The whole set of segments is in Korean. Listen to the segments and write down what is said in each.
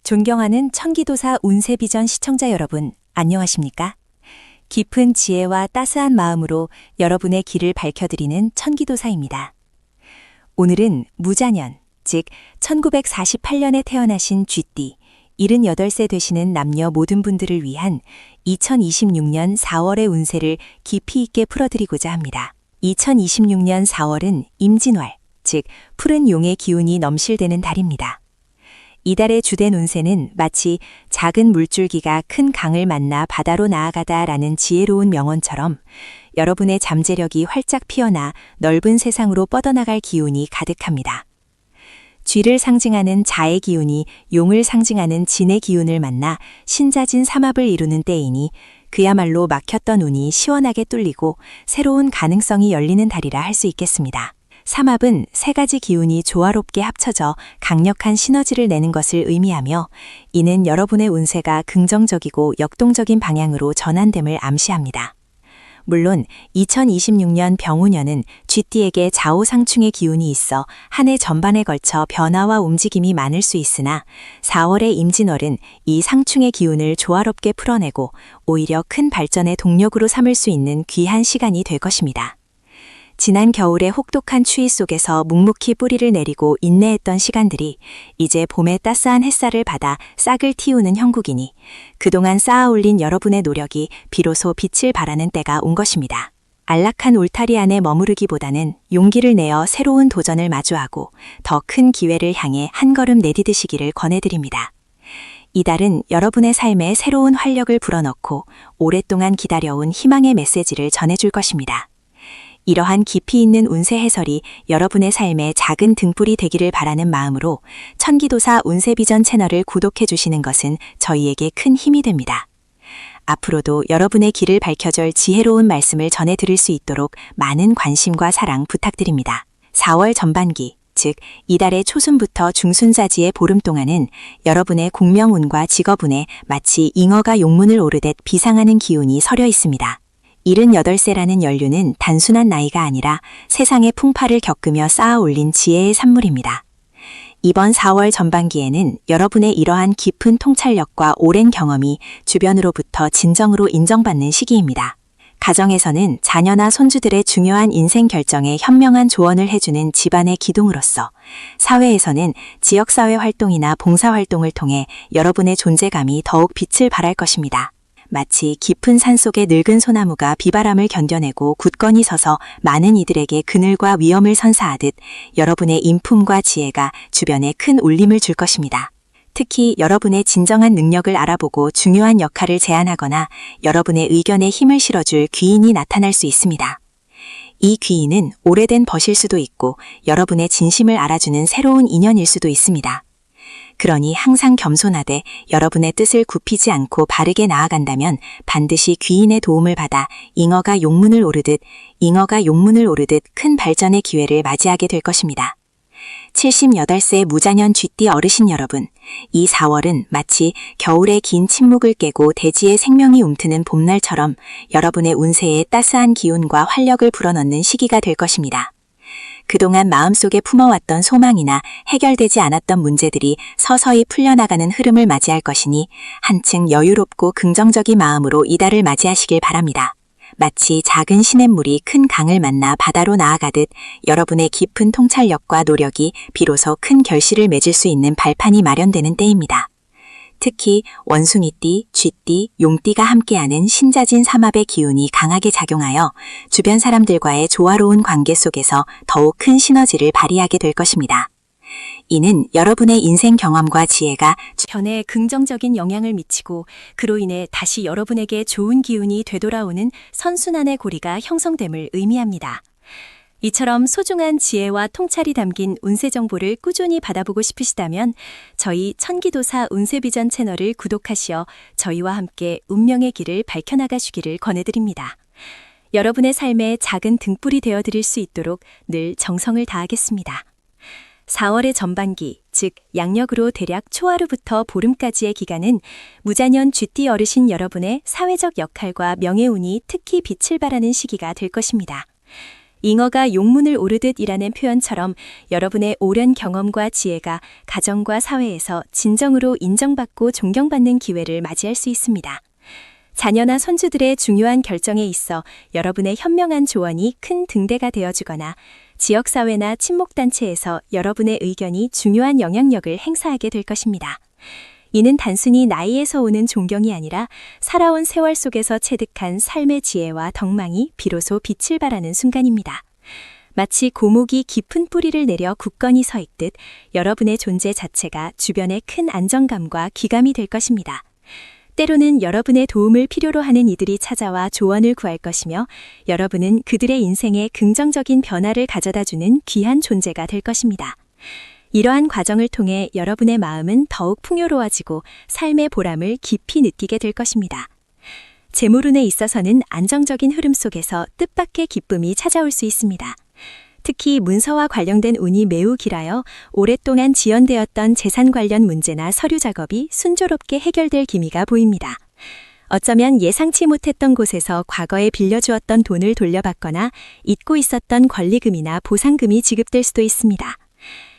존경하는 천기도사 운세비전 시청자 여러분, 안녕하십니까? 깊은 지혜와 따스한 마음으로 여러분의 길을 밝혀드리는 천기도사입니다. 오늘은 무자년, 즉 1948년에 태어나신 쥐띠, 78세 되시는 남녀 모든 분들을 위한 2026년 4월의 운세를 깊이 있게 풀어드리고자 합니다. 2026년 4월은 임진월, 즉 푸른 용의 기운이 넘실대는 달입니다. 이달의 주된 운세는 마치 작은 물줄기가 큰 강을 만나 바다로 나아가다라는 지혜로운 명언처럼 여러분의 잠재력이 활짝 피어나 넓은 세상으로 뻗어나갈 기운이 가득합니다. 쥐를 상징하는 자의 기운이 용을 상징하는 진의 기운을 만나 신자진 삼합을 이루는 때이니 그야말로 막혔던 운이 시원하게 뚫리고 새로운 가능성이 열리는 달이라 할 수 있겠습니다. 삼합은 세 가지 기운이 조화롭게 합쳐져 강력한 시너지를 내는 것을 의미하며 이는 여러분의 운세가 긍정적이고 역동적인 방향으로 전환됨을 암시합니다. 물론 2026년 병우년은 쥐띠에게 좌우상충의 기운이 있어 한 해 전반에 걸쳐 변화와 움직임이 많을 수 있으나 4월의 임진월은 이 상충의 기운을 조화롭게 풀어내고 오히려 큰 발전의 동력으로 삼을 수 있는 귀한 시간이 될 것입니다. 지난 겨울의 혹독한 추위 속에서 묵묵히 뿌리를 내리고 인내했던 시간들이 이제 봄의 따스한 햇살을 받아 싹을 틔우는 형국이니 그동안 쌓아올린 여러분의 노력이 비로소 빛을 발하는 때가 온 것입니다. 안락한 울타리 안에 머무르기보다는 용기를 내어 새로운 도전을 마주하고 더 큰 기회를 향해 한 걸음 내디디시기를 권해드립니다. 이달은 여러분의 삶에 새로운 활력을 불어넣고 오랫동안 기다려온 희망의 메시지를 전해줄 것입니다. 이러한 깊이 있는 운세 해설이 여러분의 삶에 작은 등불이 되기를 바라는 마음으로 천기도사 운세비전 채널을 구독해 주시는 것은 저희에게 큰 힘이 됩니다. 앞으로도 여러분의 길을 밝혀줄 지혜로운 말씀을 전해드릴 수 있도록 많은 관심과 사랑 부탁드립니다. 4월 전반기, 즉 이달의 초순부터 중순자지의 보름 동안은 여러분의 공명운과 직업운에 마치 잉어가 용문을 오르듯 비상하는 기운이 서려 있습니다. 78세라는 연륜은 단순한 나이가 아니라 세상의 풍파를 겪으며 쌓아 올린 지혜의 산물입니다. 이번 4월 전반기에는 여러분의 이러한 깊은 통찰력과 오랜 경험이 주변으로부터 진정으로 인정받는 시기입니다. 가정에서는 자녀나 손주들의 중요한 인생 결정에 현명한 조언을 해주는 집안의 기둥으로서, 사회에서는 지역사회 활동이나 봉사활동을 통해 여러분의 존재감이 더욱 빛을 발할 것입니다. 마치 깊은 산속의 늙은 소나무가 비바람을 견뎌내고 굳건히 서서 많은 이들에게 그늘과 위엄을 선사하듯 여러분의 인품과 지혜가 주변에 큰 울림을 줄 것입니다. 특히 여러분의 진정한 능력을 알아보고 중요한 역할을 제안하거나 여러분의 의견에 힘을 실어줄 귀인이 나타날 수 있습니다. 이 귀인은 오래된 벗일 수도 있고 여러분의 진심을 알아주는 새로운 인연일 수도 있습니다. 그러니 항상 겸손하되 여러분의 뜻을 굽히지 않고 바르게 나아간다면 반드시 귀인의 도움을 받아 잉어가 용문을 오르듯 큰 발전의 기회를 맞이하게 될 것입니다. 78세 무자년 쥐띠 어르신 여러분, 이 4월은 마치 겨울의 긴 침묵을 깨고 대지의 생명이 움트는 봄날처럼 여러분의 운세에 따스한 기운과 활력을 불어넣는 시기가 될 것입니다. 그동안 마음속에 품어왔던 소망이나 해결되지 않았던 문제들이 서서히 풀려나가는 흐름을 맞이할 것이니 한층 여유롭고 긍정적인 마음으로 이달을 맞이하시길 바랍니다. 마치 작은 시냇물이 큰 강을 만나 바다로 나아가듯 여러분의 깊은 통찰력과 노력이 비로소 큰 결실을 맺을 수 있는 발판이 마련되는 때입니다. 특히 원숭이띠, 쥐띠, 용띠가 함께하는 신자진 삼합의 기운이 강하게 작용하여 주변 사람들과의 조화로운 관계 속에서 더욱 큰 시너지를 발휘하게 될 것입니다. 이는 여러분의 인생 경험과 지혜가 주변에 긍정적인 영향을 미치고 그로 인해 다시 여러분에게 좋은 기운이 되돌아오는 선순환의 고리가 형성됨을 의미합니다. 이처럼 소중한 지혜와 통찰이 담긴 운세 정보를 꾸준히 받아보고 싶으시다면 저희 천기도사 운세비전 채널을 구독하시어 저희와 함께 운명의 길을 밝혀나가시기를 권해드립니다. 여러분의 삶에 작은 등불이 되어드릴 수 있도록 늘 정성을 다하겠습니다. 4월의 전반기, 즉 양력으로 대략 초하루부터 보름까지의 기간은 무자년 쥐띠 어르신 여러분의 사회적 역할과 명예운이 특히 빛을 발하는 시기가 될 것입니다. 잉어가 용문을 오르듯이라는 표현처럼 여러분의 오랜 경험과 지혜가 가정과 사회에서 진정으로 인정받고 존경받는 기회를 맞이할 수 있습니다. 자녀나 손주들의 중요한 결정에 있어 여러분의 현명한 조언이 큰 등대가 되어주거나 지역사회나 친목단체에서 여러분의 의견이 중요한 영향력을 행사하게 될 것입니다. 이는 단순히 나이에서 오는 존경이 아니라 살아온 세월 속에서 체득한 삶의 지혜와 덕망이 비로소 빛을 발하는 순간입니다. 마치 고목이 깊은 뿌리를 내려 굳건히 서 있듯 여러분의 존재 자체가 주변의 큰 안정감과 귀감이 될 것입니다. 때로는 여러분의 도움을 필요로 하는 이들이 찾아와 조언을 구할 것이며 여러분은 그들의 인생에 긍정적인 변화를 가져다주는 귀한 존재가 될 것입니다. 이러한 과정을 통해 여러분의 마음은 더욱 풍요로워지고 삶의 보람을 깊이 느끼게 될 것입니다. 재물운에 있어서는 안정적인 흐름 속에서 뜻밖의 기쁨이 찾아올 수 있습니다. 특히 문서와 관련된 운이 매우 길하여 오랫동안 지연되었던 재산 관련 문제나 서류 작업이 순조롭게 해결될 기미가 보입니다. 어쩌면 예상치 못했던 곳에서 과거에 빌려주었던 돈을 돌려받거나 잊고 있었던 권리금이나 보상금이 지급될 수도 있습니다.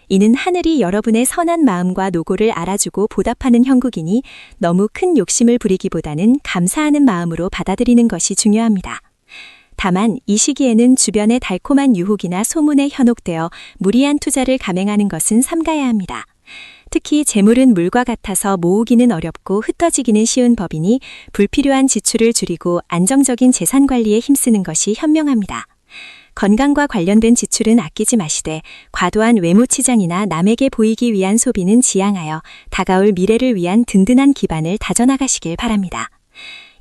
이는 하늘이 여러분의 선한 마음과 노고를 알아주고 보답하는 형국이니 너무 큰 욕심을 부리기보다는 감사하는 마음으로 받아들이는 것이 중요합니다. 다만 이 시기에는 주변의 달콤한 유혹이나 소문에 현혹되어 무리한 투자를 감행하는 것은 삼가야 합니다. 특히 재물은 물과 같아서 모으기는 어렵고 흩어지기는 쉬운 법이니 불필요한 지출을 줄이고 안정적인 재산 관리에 힘쓰는 것이 현명합니다. 건강과 관련된 지출은 아끼지 마시되 과도한 외모 치장이나 남에게 보이기 위한 소비는 지양하여 다가올 미래를 위한 든든한 기반을 다져나가시길 바랍니다.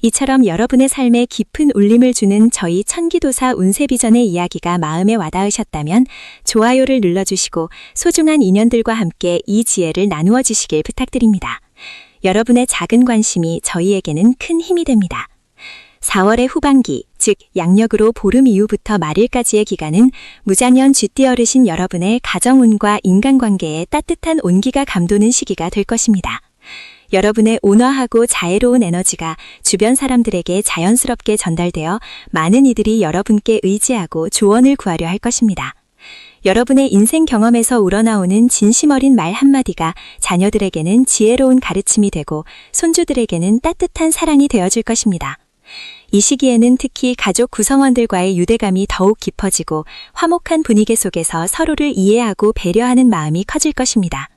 이처럼 여러분의 삶에 깊은 울림을 주는 저희 천기도사 운세비전의 이야기가 마음에 와닿으셨다면 좋아요를 눌러주시고 소중한 인연들과 함께 이 지혜를 나누어 주시길 부탁드립니다. 여러분의 작은 관심이 저희에게는 큰 힘이 됩니다. 4월의 후반기, 즉 양력으로 보름 이후부터 말일까지의 기간은 무자년 쥐띠 어르신 여러분의 가정운과 인간관계에 따뜻한 온기가 감도는 시기가 될 것입니다. 여러분의 온화하고 자애로운 에너지가 주변 사람들에게 자연스럽게 전달되어 많은 이들이 여러분께 의지하고 조언을 구하려 할 것입니다. 여러분의 인생 경험에서 우러나오는 진심 어린 말 한마디가 자녀들에게는 지혜로운 가르침이 되고 손주들에게는 따뜻한 사랑이 되어줄 것입니다. 이 시기에는 특히 가족 구성원들과의 유대감이 더욱 깊어지고 화목한 분위기 속에서 서로를 이해하고 배려하는 마음이 커질 것입니다.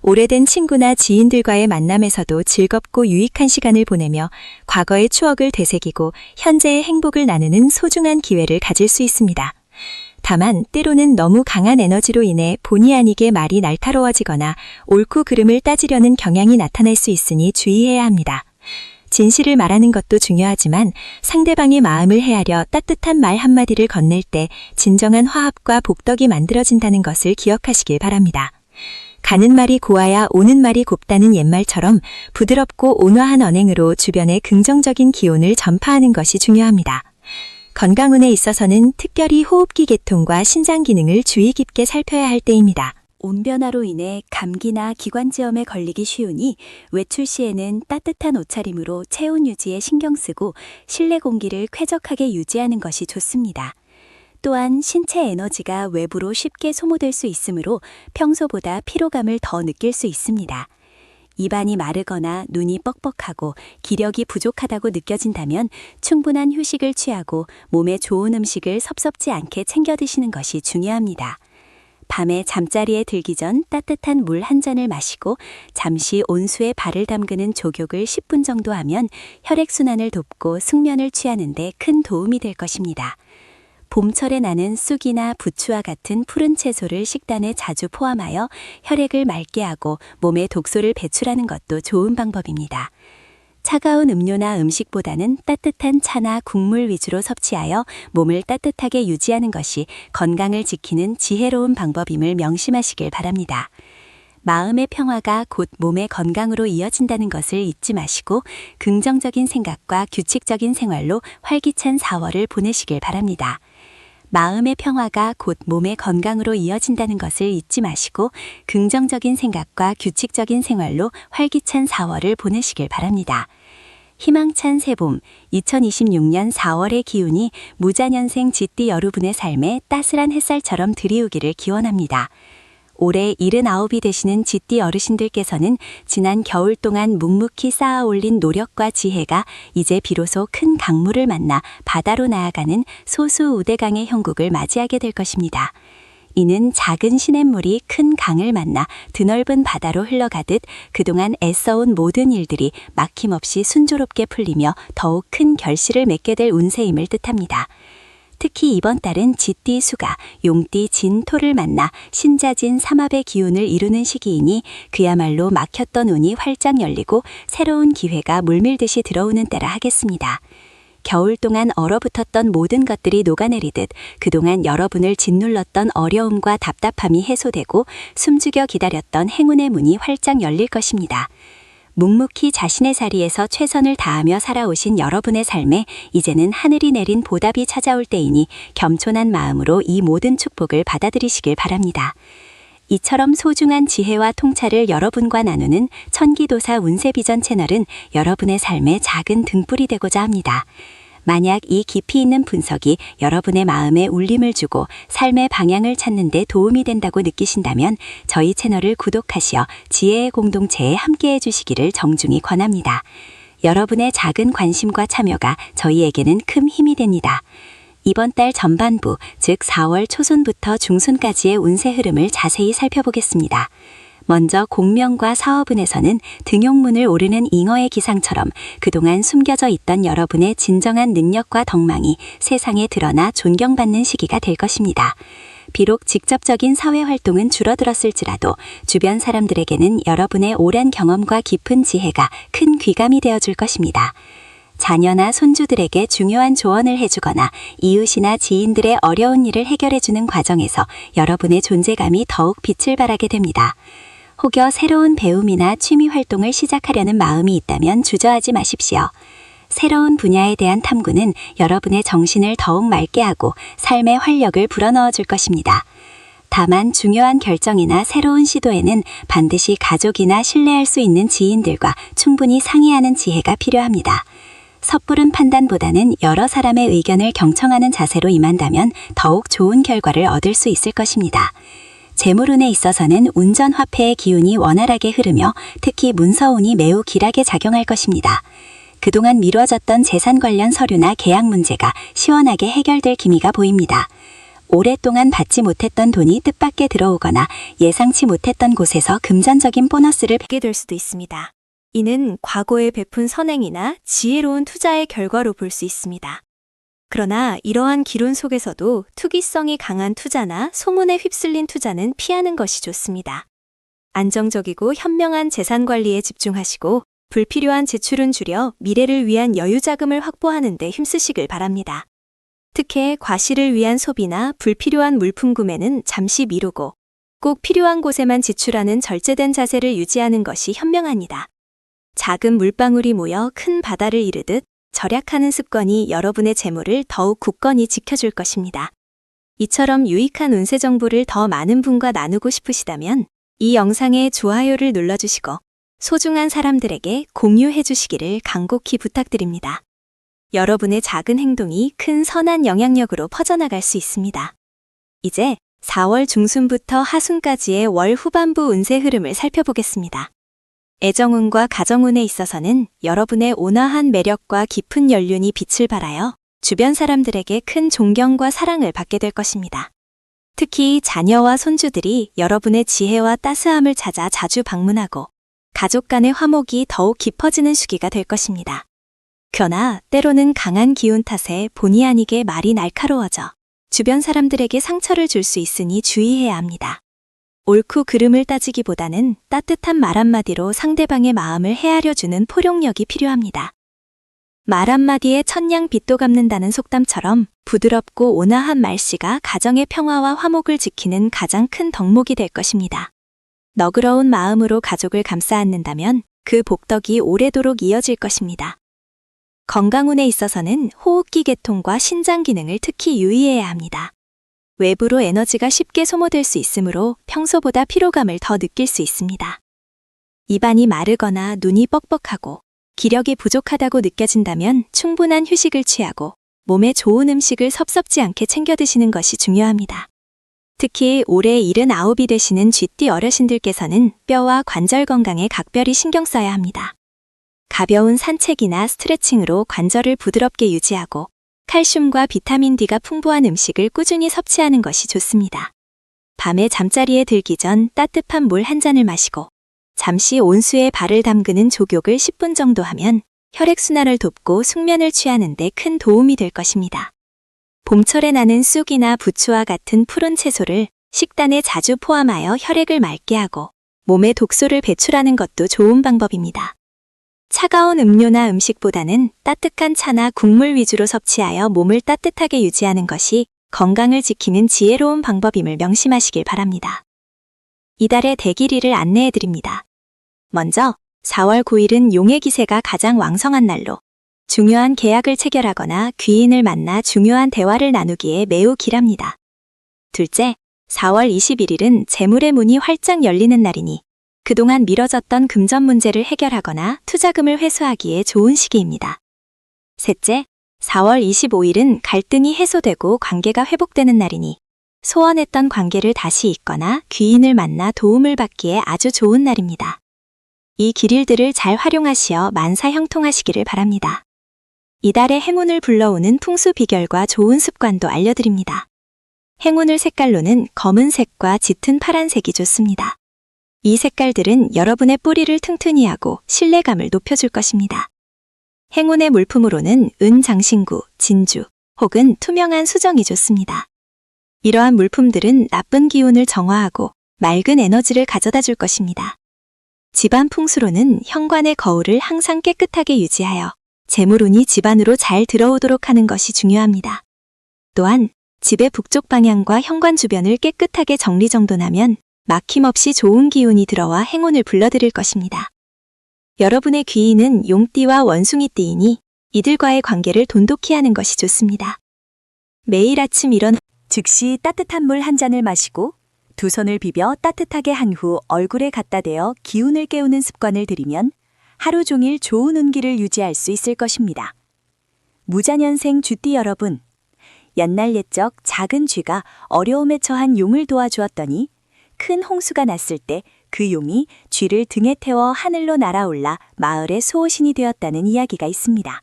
오래된 친구나 지인들과의 만남에서도 즐겁고 유익한 시간을 보내며 과거의 추억을 되새기고 현재의 행복을 나누는 소중한 기회를 가질 수 있습니다. 다만 때로는 너무 강한 에너지로 인해 본의 아니게 말이 날카로워지거나 옳고 그름을 따지려는 경향이 나타날 수 있으니 주의해야 합니다. 진실을 말하는 것도 중요하지만 상대방의 마음을 헤아려 따뜻한 말 한마디를 건넬 때 진정한 화합과 복덕이 만들어진다는 것을 기억하시길 바랍니다. 가는 말이 고와야 오는 말이 곱다는 옛말처럼 부드럽고 온화한 언행으로 주변에 긍정적인 기운을 전파하는 것이 중요합니다. 건강운에 있어서는 특별히 호흡기 계통과 신장 기능을 주의 깊게 살펴야 할 때입니다. 온변화로 인해 감기나 기관지염에 걸리기 쉬우니 외출 시에는 따뜻한 옷차림으로 체온 유지에 신경 쓰고 실내 공기를 쾌적하게 유지하는 것이 좋습니다. 또한 신체 에너지가 외부로 쉽게 소모될 수 있으므로 평소보다 피로감을 더 느낄 수 있습니다. 입안이 마르거나 눈이 뻑뻑하고 기력이 부족하다고 느껴진다면 충분한 휴식을 취하고 몸에 좋은 음식을 섭섭지 않게 챙겨 드시는 것이 중요합니다. 밤에 잠자리에 들기 전 따뜻한 물 한 잔을 마시고 잠시 온수에 발을 담그는 족욕을 10분 정도 하면 혈액순환을 돕고 숙면을 취하는 데 큰 도움이 될 것입니다. 봄철에 나는 쑥이나 부추와 같은 푸른 채소를 식단에 자주 포함하여 혈액을 맑게 하고 몸에 독소를 배출하는 것도 좋은 방법입니다. 차가운 음료나 음식보다는 따뜻한 차나 국물 위주로 섭취하여 몸을 따뜻하게 유지하는 것이 건강을 지키는 지혜로운 방법임을 명심하시길 바랍니다. 마음의 평화가 곧 몸의 건강으로 이어진다는 것을 잊지 마시고 긍정적인 생각과 규칙적인 생활로 활기찬 4월을 보내시길 바랍니다. 마음의 평화가 곧 몸의 건강으로 이어진다는 것을 잊지 마시고 긍정적인 생각과 규칙적인 생활로 활기찬 4월을 보내시길 바랍니다. 희망찬 새봄, 2026년 4월의 기운이 무자년생 쥐띠 여러분의 삶에 따스한 햇살처럼 들이우기를 기원합니다. 올해 79이 되시는 쥐띠 어르신들께서는 지난 겨울 동안 묵묵히 쌓아 올린 노력과 지혜가 이제 비로소 큰 강물을 만나 바다로 나아가는 소수우대강의 형국을 맞이하게 될 것입니다. 이는 작은 시냇물이 큰 강을 만나 드넓은 바다로 흘러가듯 그동안 애써온 모든 일들이 막힘없이 순조롭게 풀리며 더욱 큰 결실을 맺게 될 운세임을 뜻합니다. 특히 이번 달은 쥐띠 수가, 용띠 진 토를 만나 신자진 삼합의 기운을 이루는 시기이니 그야말로 막혔던 운이 활짝 열리고 새로운 기회가 물밀듯이 들어오는 때라 하겠습니다. 겨울 동안 얼어붙었던 모든 것들이 녹아내리듯 그동안 여러분을 짓눌렀던 어려움과 답답함이 해소되고 숨죽여 기다렸던 행운의 문이 활짝 열릴 것입니다. 묵묵히 자신의 자리에서 최선을 다하며 살아오신 여러분의 삶에 이제는 하늘이 내린 보답이 찾아올 때이니 겸손한 마음으로 이 모든 축복을 받아들이시길 바랍니다. 이처럼 소중한 지혜와 통찰을 여러분과 나누는 천기도사 운세비전 채널은 여러분의 삶에 작은 등불이 되고자 합니다. 만약 이 깊이 있는 분석이 여러분의 마음에 울림을 주고 삶의 방향을 찾는 데 도움이 된다고 느끼신다면 저희 채널을 구독하시어 지혜의 공동체에 함께해 주시기를 정중히 권합니다. 여러분의 작은 관심과 참여가 저희에게는 큰 힘이 됩니다. 이번 달 전반부, 즉 4월 초순부터 중순까지의 운세 흐름을 자세히 살펴보겠습니다. 먼저 공명과 사업운에서는 등용문을 오르는 잉어의 기상처럼 그동안 숨겨져 있던 여러분의 진정한 능력과 덕망이 세상에 드러나 존경받는 시기가 될 것입니다. 비록 직접적인 사회활동은 줄어들었을지라도 주변 사람들에게는 여러분의 오랜 경험과 깊은 지혜가 큰 귀감이 되어줄 것입니다. 자녀나 손주들에게 중요한 조언을 해주거나 이웃이나 지인들의 어려운 일을 해결해주는 과정에서 여러분의 존재감이 더욱 빛을 발하게 됩니다. 혹여 새로운 배움이나 취미 활동을 시작하려는 마음이 있다면 주저하지 마십시오. 새로운 분야에 대한 탐구는 여러분의 정신을 더욱 맑게 하고 삶의 활력을 불어넣어 줄 것입니다. 다만 중요한 결정이나 새로운 시도에는 반드시 가족이나 신뢰할 수 있는 지인들과 충분히 상의하는 지혜가 필요합니다. 섣부른 판단보다는 여러 사람의 의견을 경청하는 자세로 임한다면 더욱 좋은 결과를 얻을 수 있을 것입니다. 재물운에 있어서는 운전화폐의 기운이 원활하게 흐르며 특히 문서운이 매우 길하게 작용할 것입니다. 그동안 미뤄졌던 재산 관련 서류나 계약 문제가 시원하게 해결될 기미가 보입니다. 오랫동안 받지 못했던 돈이 뜻밖의 들어오거나 예상치 못했던 곳에서 금전적인 보너스를 받게 될 수도 있습니다. 이는 과거에 베푼 선행이나 지혜로운 투자의 결과로 볼 수 있습니다. 그러나 이러한 기론 속에서도 투기성이 강한 투자나 소문에 휩쓸린 투자는 피하는 것이 좋습니다. 안정적이고 현명한 재산 관리에 집중하시고 불필요한 지출은 줄여 미래를 위한 여유 자금을 확보하는 데 힘쓰시길 바랍니다. 특히 과실을 위한 소비나 불필요한 물품 구매는 잠시 미루고 꼭 필요한 곳에만 지출하는 절제된 자세를 유지하는 것이 현명합니다. 작은 물방울이 모여 큰 바다를 이루듯 절약하는 습관이 여러분의 재물을 더욱 굳건히 지켜줄 것입니다. 이처럼 유익한 운세 정보를 더 많은 분과 나누고 싶으시다면 이 영상에 좋아요를 눌러주시고 소중한 사람들에게 공유해 주시기를 간곡히 부탁드립니다. 여러분의 작은 행동이 큰 선한 영향력으로 퍼져나갈 수 있습니다. 이제 4월 중순부터 하순까지의 월 후반부 운세 흐름을 살펴보겠습니다. 애정운과 가정운에 있어서는 여러분의 온화한 매력과 깊은 연륜이 빛을 발하여 주변 사람들에게 큰 존경과 사랑을 받게 될 것입니다. 특히 자녀와 손주들이 여러분의 지혜와 따스함을 찾아 자주 방문하고 가족 간의 화목이 더욱 깊어지는 시기가 될 것입니다. 그러나 때로는 강한 기운 탓에 본의 아니게 말이 날카로워져 주변 사람들에게 상처를 줄 수 있으니 주의해야 합니다. 옳고 그름을 따지기보다는 따뜻한 말 한마디로 상대방의 마음을 헤아려주는 포용력이 필요합니다. 말 한마디에 천냥 빚도 갚는다는 속담처럼 부드럽고 온화한 말씨가 가정의 평화와 화목을 지키는 가장 큰 덕목이 될 것입니다. 너그러운 마음으로 가족을 감싸 안는다면 그 복덕이 오래도록 이어질 것입니다. 건강운에 있어서는 호흡기 계통과 신장 기능을 특히 유의해야 합니다. 외부로 에너지가 쉽게 소모될 수 있으므로 평소보다 피로감을 더 느낄 수 있습니다. 입안이 마르거나 눈이 뻑뻑하고 기력이 부족하다고 느껴진다면 충분한 휴식을 취하고 몸에 좋은 음식을 섭섭지 않게 챙겨 드시는 것이 중요합니다. 특히 올해 79이 되시는 쥐띠 어르신들께서는 뼈와 관절 건강에 각별히 신경 써야 합니다. 가벼운 산책이나 스트레칭으로 관절을 부드럽게 유지하고 칼슘과 비타민 D가 풍부한 음식을 꾸준히 섭취하는 것이 좋습니다. 밤에 잠자리에 들기 전 따뜻한 물 한 잔을 마시고 잠시 온수에 발을 담그는 족욕을 10분 정도 하면 혈액순환을 돕고 숙면을 취하는 데 큰 도움이 될 것입니다. 봄철에 나는 쑥이나 부추와 같은 푸른 채소를 식단에 자주 포함하여 혈액을 맑게 하고 몸에 독소를 배출하는 것도 좋은 방법입니다. 차가운 음료나 음식보다는 따뜻한 차나 국물 위주로 섭취하여 몸을 따뜻하게 유지하는 것이 건강을 지키는 지혜로운 방법임을 명심하시길 바랍니다. 이달의 대길이를 안내해 드립니다. 먼저 4월 9일은 용의 기세가 가장 왕성한 날로 중요한 계약을 체결하거나 귀인을 만나 중요한 대화를 나누기에 매우 길합니다. 둘째, 4월 21일은 재물의 문이 활짝 열리는 날이니 그동안 미뤄졌던 금전 문제를 해결하거나 투자금을 회수하기에 좋은 시기입니다. 셋째, 4월 25일은 갈등이 해소되고 관계가 회복되는 날이니 소원했던 관계를 다시 잇거나 귀인을 만나 도움을 받기에 아주 좋은 날입니다. 이 길일들을 잘 활용하시어 만사형통하시기를 바랍니다. 이달의 행운을 불러오는 풍수 비결과 좋은 습관도 알려드립니다. 행운을 색깔로는 검은색과 짙은 파란색이 좋습니다. 이 색깔들은 여러분의 뿌리를 튼튼히 하고 신뢰감을 높여줄 것입니다. 행운의 물품으로는 은 장신구, 진주 혹은 투명한 수정이 좋습니다. 이러한 물품들은 나쁜 기운을 정화하고 맑은 에너지를 가져다 줄 것입니다. 집안 풍수로는 현관의 거울을 항상 깨끗하게 유지하여 재물운이 집안으로 잘 들어오도록 하는 것이 중요합니다. 또한 집의 북쪽 방향과 현관 주변을 깨끗하게 정리정돈하면 막힘없이 좋은 기운이 들어와 행운을 불러들일 것입니다. 여러분의 귀인은 용띠와 원숭이띠이니 이들과의 관계를 돈독히 하는 것이 좋습니다. 매일 아침 일어나 즉시 따뜻한 물 한 잔을 마시고 두 손을 비벼 따뜻하게 한 후 얼굴에 갖다 대어 기운을 깨우는 습관을 들이면 하루 종일 좋은 운기를 유지할 수 있을 것입니다. 무자년생 쥐띠 여러분, 옛날 옛적 작은 쥐가 어려움에 처한 용을 도와주었더니 큰 홍수가 났을 때 그 용이 쥐를 등에 태워 하늘로 날아올라 마을의 수호신이 되었다는 이야기가 있습니다.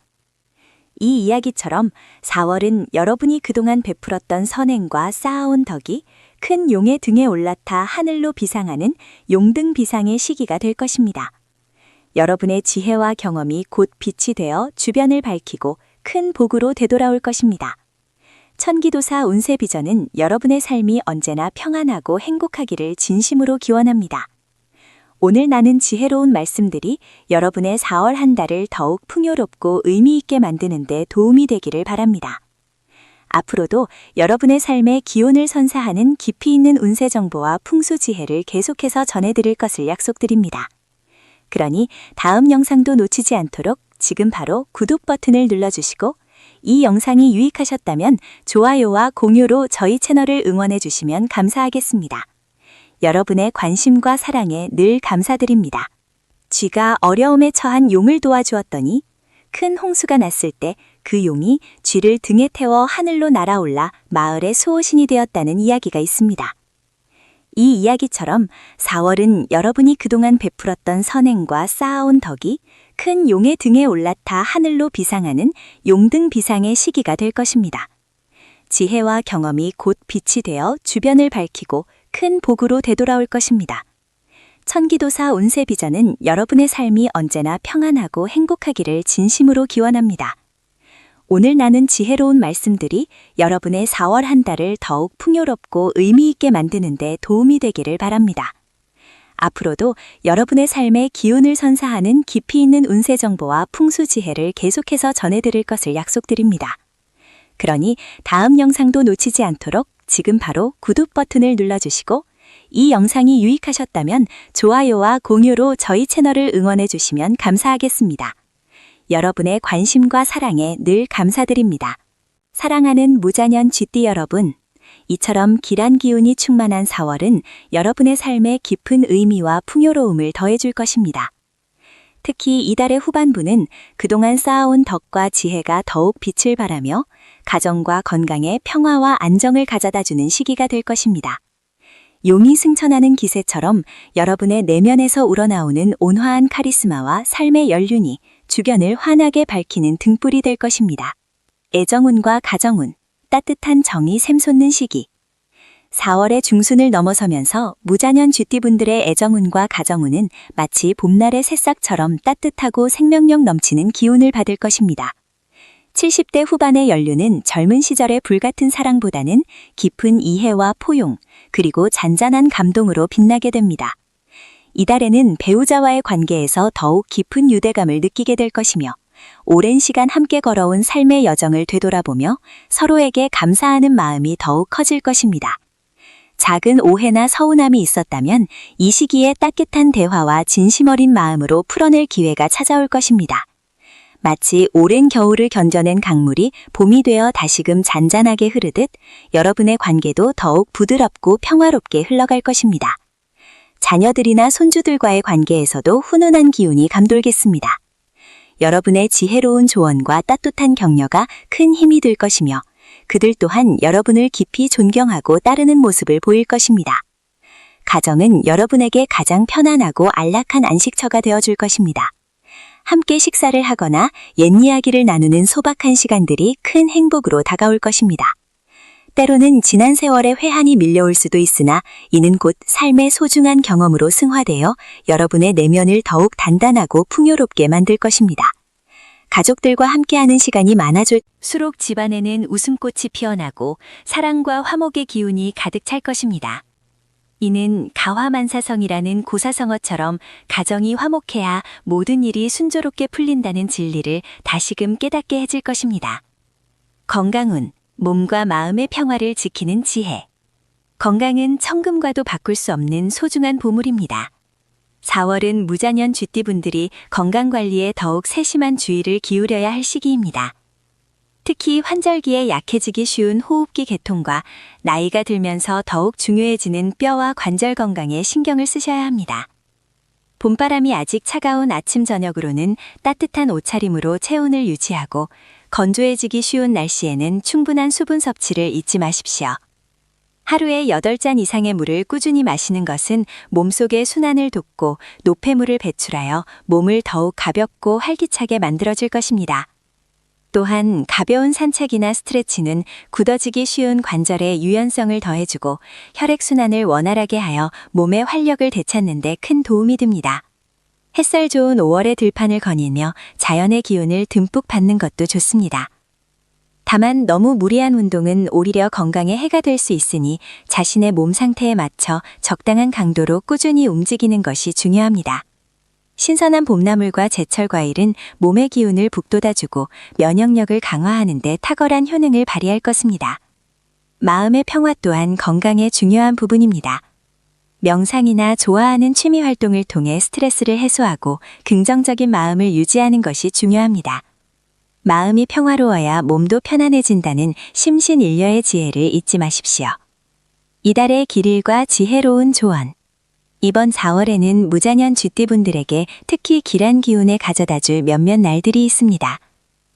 이 이야기처럼 4월은 여러분이 그동안 베풀었던 선행과 쌓아온 덕이 큰 용의 등에 올라타 하늘로 비상하는 용등 비상의 시기가 될 것입니다. 여러분의 지혜와 경험이 곧 빛이 되어 주변을 밝히고 큰 복으로 되돌아올 것입니다. 천기도사 운세비전은 여러분의 삶이 언제나 평안하고 행복하기를 진심으로 기원합니다. 오늘 나눈 지혜로운 말씀들이 여러분의 4월 한 달을 더욱 풍요롭고 의미 있게 만드는 데 도움이 되기를 바랍니다. 앞으로도 여러분의 삶에 기운을 선사하는 깊이 있는 운세 정보와 풍수 지혜를 계속해서 전해드릴 것을 약속드립니다. 그러니 다음 영상도 놓치지 않도록 지금 바로 구독 버튼을 눌러주시고 이 영상이 유익하셨다면 좋아요와 공유로 저희 채널을 응원해 주시면 감사하겠습니다. 여러분의 관심과 사랑에 늘 감사드립니다. 쥐가 어려움에 처한 용을 도와주었더니 큰 홍수가 났을 때 그 용이 쥐를 등에 태워 하늘로 날아올라 마을의 수호신이 되었다는 이야기가 있습니다. 이 이야기처럼 4월은 여러분이 그동안 베풀었던 선행과 쌓아온 덕이 큰 용의 등에 올라타 하늘로 비상하는 용등 비상의 시기가 될 것입니다. 지혜와 경험이 곧 빛이 되어 주변을 밝히고 큰 복으로 되돌아올 것입니다. 천기도사 운세비전은 여러분의 삶이 언제나 평안하고 행복하기를 진심으로 기원합니다. 오늘 나눈 지혜로운 말씀들이 여러분의 4월 한 달을 더욱 풍요롭고 의미 있게 만드는 데 도움이 되기를 바랍니다. 앞으로도 여러분의 삶에 기운을 선사하는 깊이 있는 운세 정보와 풍수 지혜를 계속해서 전해드릴 것을 약속드립니다. 그러니 다음 영상도 놓치지 않도록 지금 바로 구독 버튼을 눌러주시고 이 영상이 유익하셨다면 좋아요와 공유로 저희 채널을 응원해 주시면 감사하겠습니다. 여러분의 관심과 사랑에 늘 감사드립니다. 사랑하는 무자년 쥐띠 여러분, 이처럼 길한 기운이 충만한 4월은 여러분의 삶에 깊은 의미와 풍요로움을 더해줄 것입니다. 특히 이달의 후반부는 그동안 쌓아온 덕과 지혜가 더욱 빛을 발하며 가정과 건강에 평화와 안정을 가져다주는 시기가 될 것입니다. 용이 승천하는 기세처럼 여러분의 내면에서 우러나오는 온화한 카리스마와 삶의 연륜이 주변을 환하게 밝히는 등불이 될 것입니다. 애정운과 가정운, 따뜻한 정이 샘솟는 시기. 4월의 중순을 넘어서면서 무자년 쥐띠분들의 애정운과 가정운은 마치 봄날의 새싹처럼 따뜻하고 생명력 넘치는 기운을 받을 것입니다. 70대 후반의 연륜은 젊은 시절의 불같은 사랑보다는 깊은 이해와 포용, 그리고 잔잔한 감동으로 빛나게 됩니다. 이달에는 배우자와의 관계에서 더욱 깊은 유대감을 느끼게 될 것이며 오랜 시간 함께 걸어온 삶의 여정을 되돌아보며 서로에게 감사하는 마음이 더욱 커질 것입니다. 작은 오해나 서운함이 있었다면 이 시기에 따뜻한 대화와 진심 어린 마음으로 풀어낼 기회가 찾아올 것입니다. 마치 오랜 겨울을 견뎌낸 강물이 봄이 되어 다시금 잔잔하게 흐르듯 여러분의 관계도 더욱 부드럽고 평화롭게 흘러갈 것입니다. 자녀들이나 손주들과의 관계에서도 훈훈한 기운이 감돌겠습니다. 여러분의 지혜로운 조언과 따뜻한 격려가 큰 힘이 될 것이며 그들 또한 여러분을 깊이 존경하고 따르는 모습을 보일 것입니다. 가정은 여러분에게 가장 편안하고 안락한 안식처가 되어줄 것입니다. 함께 식사를 하거나 옛 이야기를 나누는 소박한 시간들이 큰 행복으로 다가올 것입니다. 때로는 지난 세월의 회한이 밀려올 수도 있으나 이는 곧 삶의 소중한 경험으로 승화되어 여러분의 내면을 더욱 단단하고 풍요롭게 만들 것입니다. 가족들과 함께하는 시간이 많아질수록 집안에는 웃음꽃이 피어나고 사랑과 화목의 기운이 가득 찰 것입니다. 이는 가화만사성이라는 고사성어처럼 가정이 화목해야 모든 일이 순조롭게 풀린다는 진리를 다시금 깨닫게 해줄 것입니다. 건강운, 몸과 마음의 평화를 지키는 지혜. 건강은 천금과도 바꿀 수 없는 소중한 보물입니다. 4월은 무자년 쥐띠분들이 건강관리에 더욱 세심한 주의를 기울여야 할 시기입니다. 특히 환절기에 약해지기 쉬운 호흡기 개통과 나이가 들면서 더욱 중요해지는 뼈와 관절 건강에 신경을 쓰셔야 합니다. 봄바람이 아직 차가운 아침 저녁으로는 따뜻한 옷차림으로 체온을 유지하고 건조해지기 쉬운 날씨에는 충분한 수분 섭취를 잊지 마십시오. 하루에 8잔 이상의 물을 꾸준히 마시는 것은 몸속의 순환을 돕고 노폐물을 배출하여 몸을 더욱 가볍고 활기차게 만들어줄 것입니다. 또한 가벼운 산책이나 스트레칭은 굳어지기 쉬운 관절에 유연성을 더해주고 혈액순환을 원활하게 하여 몸의 활력을 되찾는 데 큰 도움이 됩니다. 햇살 좋은 5월의 들판을 거닐며 자연의 기운을 듬뿍 받는 것도 좋습니다. 다만 너무 무리한 운동은 오히려 건강에 해가 될 수 있으니 자신의 몸 상태에 맞춰 적당한 강도로 꾸준히 움직이는 것이 중요합니다. 신선한 봄나물과 제철 과일은 몸의 기운을 북돋아주고 면역력을 강화하는 데 탁월한 효능을 발휘할 것입니다. 마음의 평화 또한 건강의 중요한 부분입니다. 명상이나 좋아하는 취미 활동을 통해 스트레스를 해소하고 긍정적인 마음을 유지하는 것이 중요합니다. 마음이 평화로워야 몸도 편안해진다는 심신일려의 지혜를 잊지 마십시오. 이달의 길일과 지혜로운 조언. 이번 4월에는 무자년 쥐띠분들에게 특히 길한 기운을 가져다줄 몇몇 날들이 있습니다.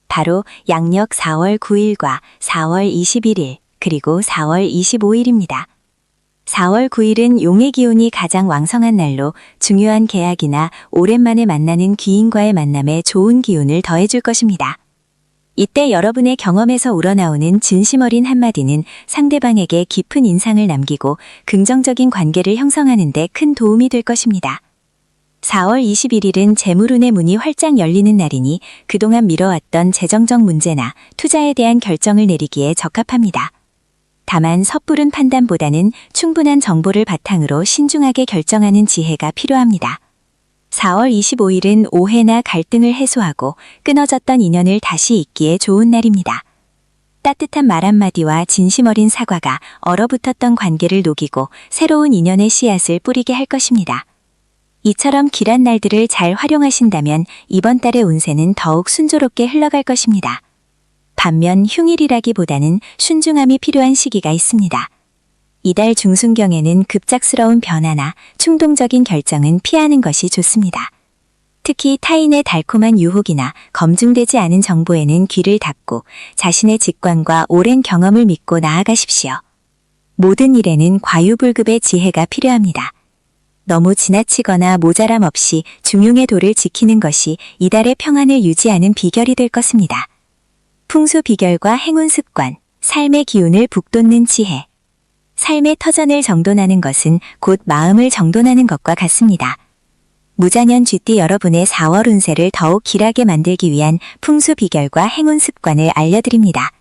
바로 양력 4월 9일과 4월 21일, 그리고 4월 25일입니다. 4월 9일은 용의 기운이 가장 왕성한 날로 중요한 계약이나 오랜만에 만나는 귀인과의 만남에 좋은 기운을 더해줄 것입니다. 이때 여러분의 경험에서 우러나오는 진심 어린 한마디는 상대방에게 깊은 인상을 남기고 긍정적인 관계를 형성하는 데 큰 도움이 될 것입니다. 4월 21일은 재물운의 문이 활짝 열리는 날이니 그동안 미뤄왔던 재정적 문제나 투자에 대한 결정을 내리기에 적합합니다. 다만 섣부른 판단보다는 충분한 정보를 바탕으로 신중하게 결정하는 지혜가 필요합니다. 4월 25일은 오해나 갈등을 해소하고 끊어졌던 인연을 다시 잇기에 좋은 날입니다. 따뜻한 말 한마디와 진심 어린 사과가 얼어붙었던 관계를 녹이고 새로운 인연의 씨앗을 뿌리게 할 것입니다. 이처럼 길한 날들을 잘 활용하신다면 이번 달의 운세는 더욱 순조롭게 흘러갈 것입니다. 반면 흉일이라기보다는 순중함이 필요한 시기가 있습니다. 이달 중순경에는 급작스러운 변화나 충동적인 결정은 피하는 것이 좋습니다. 특히 타인의 달콤한 유혹이나 검증되지 않은 정보에는 귀를 닫고 자신의 직관과 오랜 경험을 믿고 나아가십시오. 모든 일에는 과유불급의 지혜가 필요합니다. 너무 지나치거나 모자람 없이 중용의 도를 지키는 것이 이달의 평안을 유지하는 비결이 될 것입니다. 풍수 비결과 행운 습관, 삶의 기운을 북돋는 지혜. 삶의 터전을 정돈하는 것은 곧 마음을 정돈하는 것과 같습니다. 무자년 쥐띠 여러분의 4월 운세를 더욱 길하게 만들기 위한 풍수 비결과 행운 습관을 알려드립니다.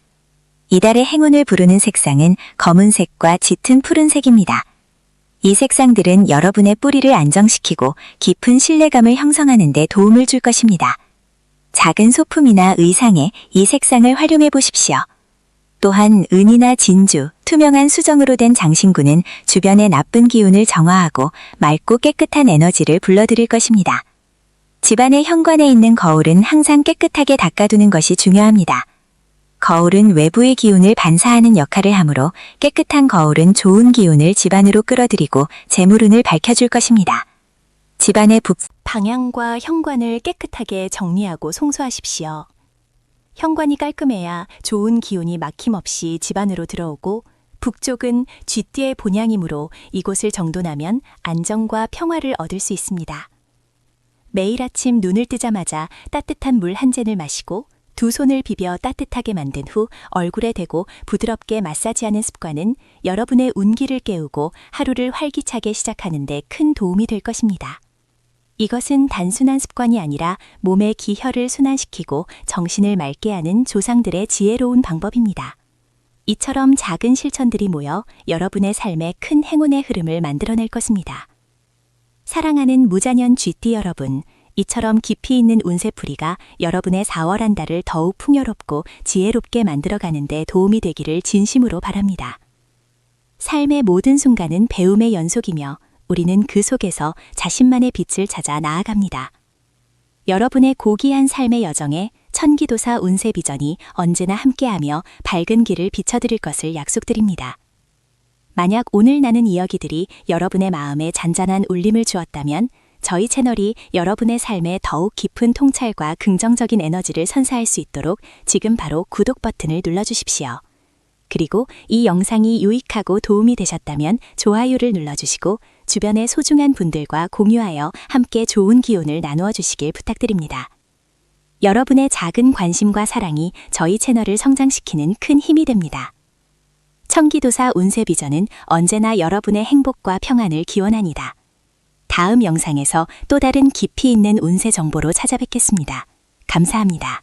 이달의 행운을 부르는 색상은 검은색과 짙은 푸른색입니다. 이 색상들은 여러분의 뿌리를 안정시키고 깊은 신뢰감을 형성하는 데 도움을 줄 것입니다. 작은 소품이나 의상에 이 색상을 활용해 보십시오. 또한 은이나 진주, 투명한 수정으로 된 장신구는 주변의 나쁜 기운을 정화하고 맑고 깨끗한 에너지를 불러들일 것입니다. 집안의 현관에 있는 거울은 항상 깨끗하게 닦아두는 것이 중요합니다. 거울은 외부의 기운을 반사하는 역할을 하므로 깨끗한 거울은 좋은 기운을 집안으로 끌어들이고 재물운을 밝혀줄 것입니다. 집안의 방향과 현관을 깨끗하게 정리하고 송수하십시오. 현관이 깔끔해야 좋은 기운이 막힘없이 집안으로 들어오고 북쪽은 쥐띠의 본향이므로 이곳을 정돈하면 안정과 평화를 얻을 수 있습니다. 매일 아침 눈을 뜨자마자 따뜻한 물 한 잔을 마시고 두 손을 비벼 따뜻하게 만든 후 얼굴에 대고 부드럽게 마사지하는 습관은 여러분의 운기를 깨우고 하루를 활기차게 시작하는 데 큰 도움이 될 것입니다. 이것은 단순한 습관이 아니라 몸의 기혈을 순환시키고 정신을 맑게 하는 조상들의 지혜로운 방법입니다. 이처럼 작은 실천들이 모여 여러분의 삶에 큰 행운의 흐름을 만들어낼 것입니다. 사랑하는 무자년 쥐띠 여러분, 이처럼 깊이 있는 운세풀이가 여러분의 4월 한 달을 더욱 풍요롭고 지혜롭게 만들어가는 데 도움이 되기를 진심으로 바랍니다. 삶의 모든 순간은 배움의 연속이며 우리는 그 속에서 자신만의 빛을 찾아 나아갑니다. 여러분의 고귀한 삶의 여정에 천기도사 운세 비전이 언제나 함께하며 밝은 길을 비춰드릴 것을 약속드립니다. 만약 오늘 나눈 이야기들이 여러분의 마음에 잔잔한 울림을 주었다면 저희 채널이 여러분의 삶에 더욱 깊은 통찰과 긍정적인 에너지를 선사할 수 있도록 지금 바로 구독 버튼을 눌러주십시오. 그리고 이 영상이 유익하고 도움이 되셨다면 좋아요를 눌러주시고 주변의 소중한 분들과 공유하여 함께 좋은 기운을 나누어 주시길 부탁드립니다. 여러분의 작은 관심과 사랑이 저희 채널을 성장시키는 큰 힘이 됩니다. 천기도사 운세비전은 언제나 여러분의 행복과 평안을 기원합니다. 다음 영상에서 또 다른 깊이 있는 운세 정보로 찾아뵙겠습니다. 감사합니다.